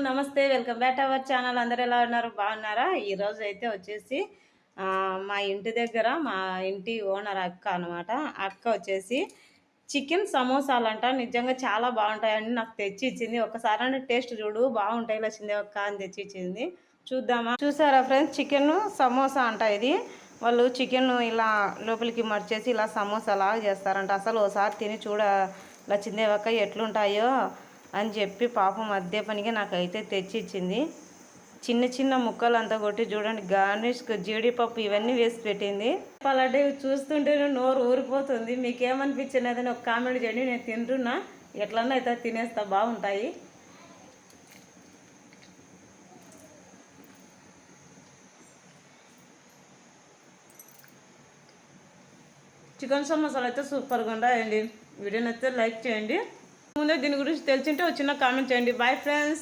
నమస్తే. Welcome back to our channel. అందరూ ఎలా ఉన్నారు? బాగున్నారా? ఈరోజు అయితే వచ్చేసి మా ఇంటి దగ్గర మా ఇంటి ఓనర్ అక్క అనమాట. అక్క వచ్చేసి చికెన్ సమోసాలంట నిజంగా చాలా బాగుంటాయని నాకు తెచ్చి ఇచ్చింది. ఒక్కసారి టేస్ట్ చూడు బాగుంటాయి లచ్చింది అక్క అని తెచ్చి ఇచ్చింది. చూద్దామా? చూసారా ఫ్రెండ్స్, చికెన్ సమోసా అంట ఇది. వాళ్ళు చికెన్ ఇలా లోపలికి మర్చేసి ఇలా సమోసా లాగా చేస్తారంట. అసలు ఒకసారి తిని చూడ లచ్చిందేవక్క ఎట్లుంటాయో అని చెప్పి పాపం మధ్య పనికి నాకైతే తెచ్చి ఇచ్చింది. చిన్న చిన్న ముక్కలు అంతా కొట్టి చూడండి, గార్నిష్ జీడిపప్పు ఇవన్నీ వేసి పెట్టింది. అలాంటి చూస్తుంటే నోరు ఊరిపోతుంది. మీకేమనిపించినదని ఒక కామెంట్ చేయండి. నేను తింటున్నా, ఎట్లన్నా అయితే తినేస్తా, బాగుంటాయి. చికెన్ సమోసాలు అయితే సూపర్గా ఉంటాయండి. వీడియోని అయితే లైక్ చేయండి. ముందే దీని గురించి తెలిసింటే ఒక చిన్న కామెంట్ చేయండి. Bye friends.